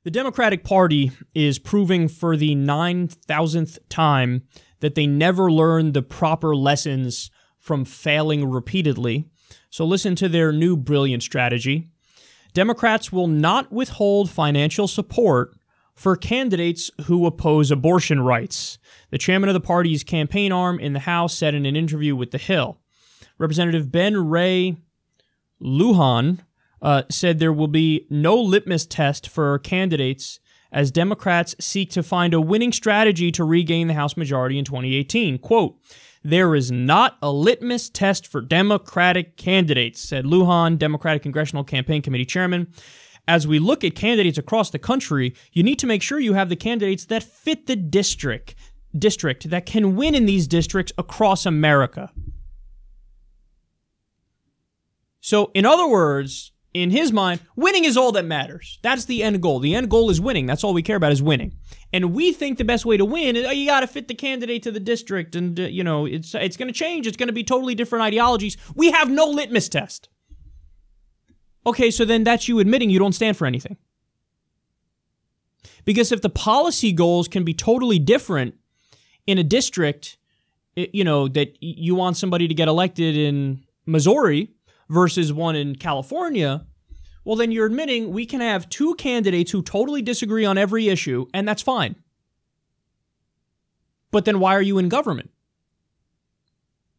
The Democratic Party is proving for the 9,000th time that they never learned the proper lessons from failing repeatedly. So listen to their new brilliant strategy. Democrats will not withhold financial support for candidates who oppose abortion rights. The chairman of the party's campaign arm in the House said in an interview with The Hill. Representative Ben Ray Lujan said there will be no litmus test for candidates as Democrats seek to find a winning strategy to regain the House majority in 2018. Quote, "There is not a litmus test for Democratic candidates," said Lujan, Democratic Congressional Campaign Committee chairman. "As we look at candidates across the country, you need to make sure you have the candidates that fit the district that can win in these districts across America." So, in other words, in his mind, winning is all that matters. That's the end goal. The end goal is winning. That's all we care about is winning. And we think the best way to win is you got to fit the candidate to the district, and it's going to change. It's going to be totally different ideologies. We have no litmus test. Okay, so then that's you admitting you don't stand for anything. Because if the policy goals can be totally different in a district, that you want somebody to get elected in Missouri versus one in California, well, then you're admitting we can have two candidates who totally disagree on every issue, and that's fine. But then why are you in government?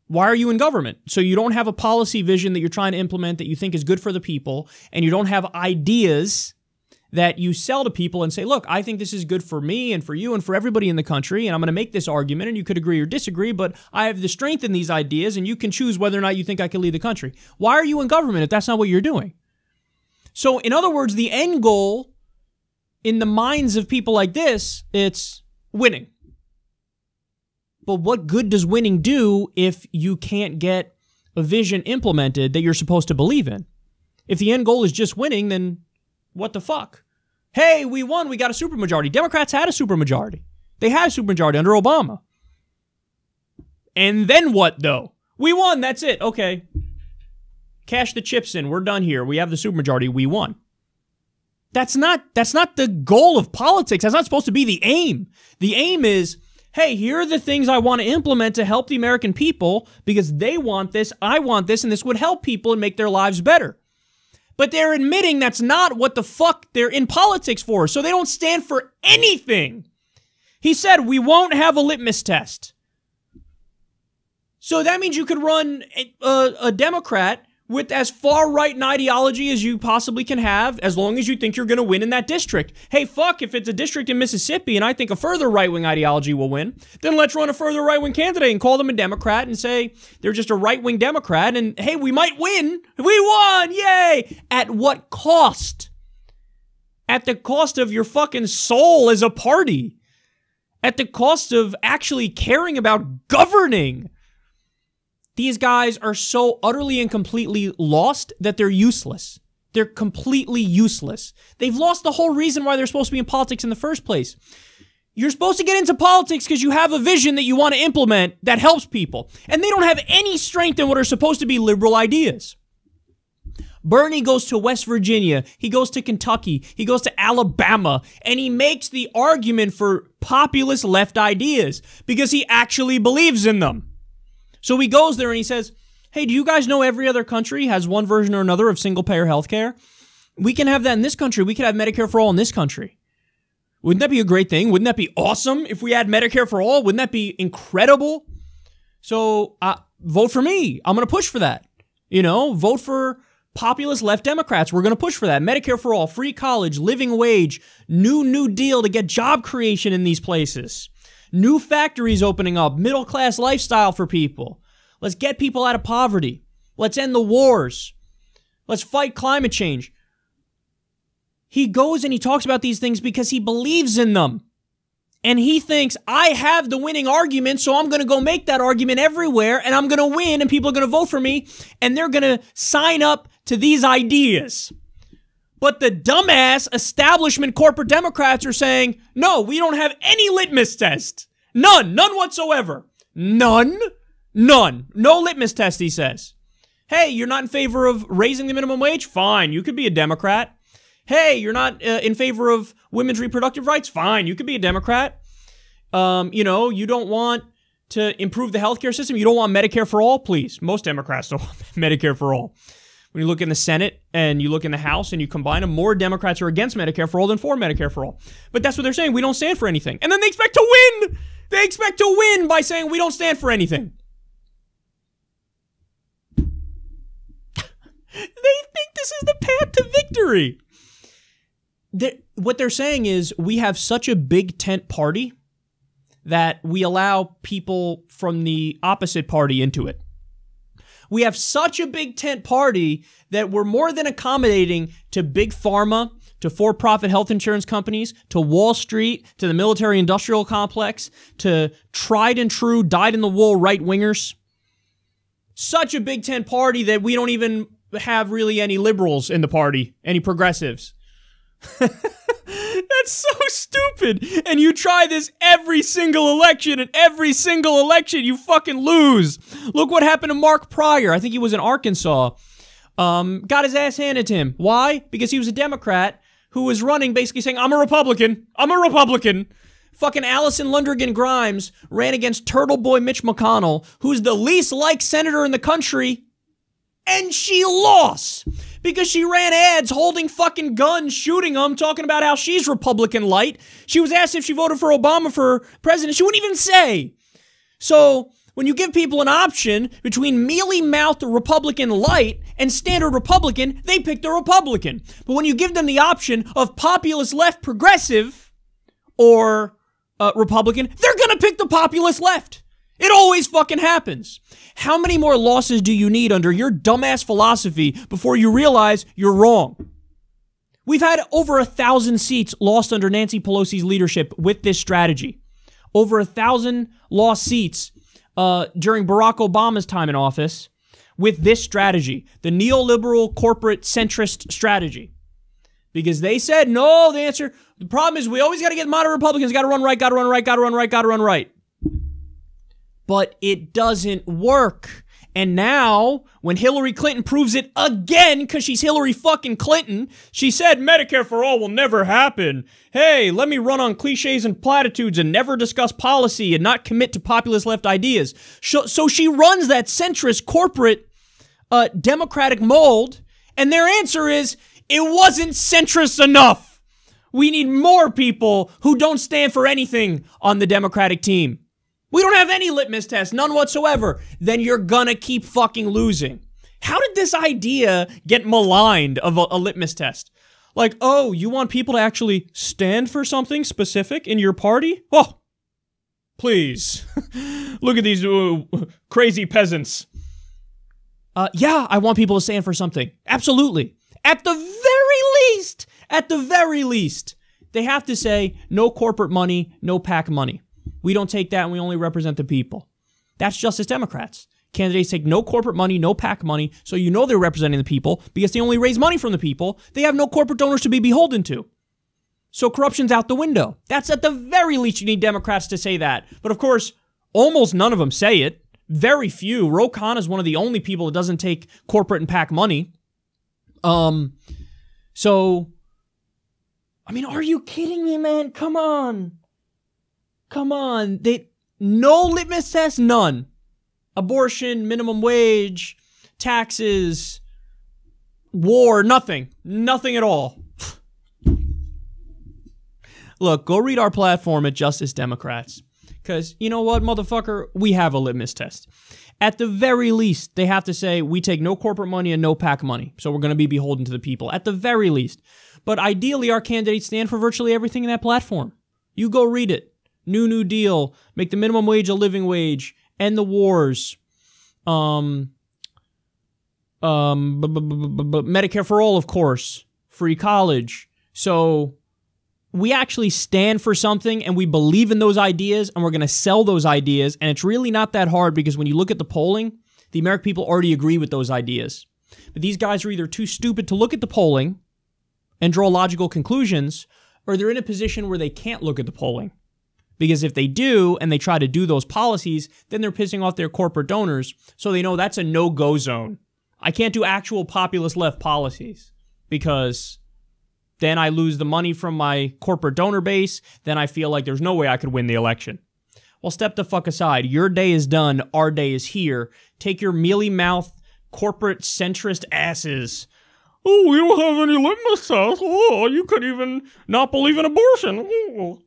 Why are you in government? So you don't have a policy vision that you're trying to implement that you think is good for the people, and you don't have ideas that you sell to people and say, look, I think this is good for me and for you and for everybody in the country, and I'm going to make this argument, and you could agree or disagree, but I have the strength in these ideas, and you can choose whether or not you think I can lead the country. Why are you in government if that's not what you're doing? So, in other words, the end goal in the minds of people like this, it's winning. But what good does winning do if you can't get a vision implemented that you're supposed to believe in? If the end goal is just winning, then what the fuck? Hey, we won. We got a supermajority. Democrats had a supermajority. They had a supermajority under Obama. And then what, though? We won. That's it. Okay. Cash the chips in. We're done here. We have the supermajority. We won. That's not the goal of politics. That's not supposed to be the aim. The aim is, hey, here are the things I want to implement to help the American people because they want this, I want this, and this would help people and make their lives better. But they're admitting that's not what the fuck they're in politics for, so they don't stand for anything. He said, we won't have a litmus test. So that means you could run a Democrat with as far-right an ideology as you possibly can have, as long as you think you're going to win in that district. Hey, fuck, if it's a district in Mississippi and I think a further right-wing ideology will win, then let's run a further right-wing candidate and call them a Democrat and say they're just a right-wing Democrat, and hey, we might win. We won! Yay! At what cost? At the cost of your fucking soul as a party. At the cost of actually caring about governing. These guys are so utterly and completely lost that they're useless. They're completely useless. They've lost the whole reason why they're supposed to be in politics in the first place. You're supposed to get into politics because you have a vision that you want to implement that helps people. And they don't have any strength in what are supposed to be liberal ideas. Bernie goes to West Virginia, he goes to Kentucky, he goes to Alabama, and he makes the argument for populist left ideas because he actually believes in them. So he goes there and he says, hey, do you guys know every other country has one version or another of single-payer healthcare? We can have that in this country. We could have Medicare for all in this country. Wouldn't that be a great thing? Wouldn't that be awesome if we had Medicare for all? Wouldn't that be incredible? So vote for me. I'm going to push for that. Vote for populist left Democrats. We're going to push for that. Medicare for all, free college, living wage, New Deal to get job creation in these places. New factories opening up, middle-class lifestyle for people. Let's get people out of poverty. Let's end the wars. Let's fight climate change. He goes and he talks about these things because he believes in them. And he thinks, I have the winning argument, so I'm going to go make that argument everywhere, and I'm going to win, and people are going to vote for me, and they're going to sign up to these ideas. But the dumbass establishment corporate Democrats are saying, no, we don't have any litmus test. None whatsoever. None. No litmus test, he says. Hey, you're not in favor of raising the minimum wage? Fine, you could be a Democrat. Hey, you're not in favor of women's reproductive rights? Fine, you could be a Democrat. You know, you don't want to improve the healthcare system. You don't want Medicare for all? Please. Most Democrats don't want Medicare for all. When you look in the Senate and you look in the House and you combine them, more Democrats are against Medicare for all than for Medicare for all. But that's what they're saying. We don't stand for anything. And then they expect to win. They expect to win by saying we don't stand for anything. They think this is the path to victory. What they're saying is we have such a big tent party that we allow people from the opposite party into it. We have such a big tent party that we're more than accommodating to big pharma, to for-profit health insurance companies, to Wall Street, to the military-industrial complex, to tried and true, dyed-in-the-wool right-wingers. Such a big tent party that we don't even have really any liberals in the party, any progressives. That's so stupid. And you try this every single election, and every single election you fucking lose. Look what happened to Mark Pryor. I think he was in Arkansas. Got his ass handed to him. Why? Because he was a Democrat who was running basically saying, I'm a Republican. I'm a Republican. Fucking Allison Lundergan Grimes ran against Turtle Boy Mitch McConnell, who's the least liked senator in the country, and she lost. Because she ran ads holding fucking guns, shooting them, talking about how she's Republican light. She was asked if she voted for Obama for president. She wouldn't even say. So when you give people an option between mealy-mouthed Republican light and standard Republican, they pick the Republican. But when you give them the option of populist left progressive or Republican, they're gonna pick the populist left. It always fucking happens. How many more losses do you need under your dumbass philosophy before you realize you're wrong? We've had over 1,000 seats lost under Nancy Pelosi's leadership with this strategy. Over 1,000 lost seats during Barack Obama's time in office with this strategy, the neoliberal corporate centrist strategy. Because they said, no, the problem is we always got to get moderate Republicans, got to run right, got to run right, got to run right, got to run right. But it doesn't work. And now, when Hillary Clinton proves it again, because she's Hillary fucking Clinton, she said Medicare for all will never happen. Hey, let me run on cliches and platitudes and never discuss policy and not commit to populist left ideas. So she runs that centrist corporate Democratic mold, and their answer is, it wasn't centrist enough. We need more people who don't stand for anything on the Democratic team. We don't have any litmus tests, none whatsoever. Then you're gonna keep fucking losing. How did this idea get maligned of a litmus test? Like, oh, you want people to actually stand for something specific in your party? Oh, please. Look at these crazy peasants. Yeah, I want people to stand for something. Absolutely. At the very least, they have to say no corporate money, no PAC money. We don't take that and we only represent the people. That's Justice Democrats. Candidates take no corporate money, no PAC money, so you know they're representing the people because they only raise money from the people. They have no corporate donors to be beholden to. So corruption's out the window. That's at the very least you need Democrats to say that. But of course, almost none of them say it. Very few. Ro Khanna is one of the only people that doesn't take corporate and PAC money. So, I mean, are you kidding me, man? Come on. Come on. No litmus test, none. Abortion, minimum wage, taxes, war, nothing. Nothing at all. Look, go read our platform at Justice Democrats. Because, you know what, motherfucker? We have a litmus test. At the very least, they have to say, we take no corporate money and no PAC money. So we're going to be beholden to the people. At the very least. But ideally, our candidates stand for virtually everything in that platform. You go read it. New Deal, make the minimum wage a living wage, end the wars, Medicare for all, of course, free college. So we actually stand for something and we believe in those ideas and we're going to sell those ideas. And it's really not that hard because when you look at the polling, the American people already agree with those ideas. But these guys are either too stupid to look at the polling and draw logical conclusions, or they're in a position where they can't look at the polling. Because if they do, and they try to do those policies, then they're pissing off their corporate donors, so they know that's a no-go zone. I can't do actual populist left policies, because Then I lose the money from my corporate donor base. Then I feel like there's no way I could win the election. Well, step the fuck aside. Your day is done. Our day is here. Take your mealy-mouthed, corporate centrist asses. Oh, we don't have any litmus tests. Oh, you could even not believe in abortion. Oh.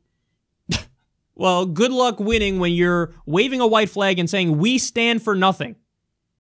Well, good luck winning when you're waving a white flag and saying, we stand for nothing.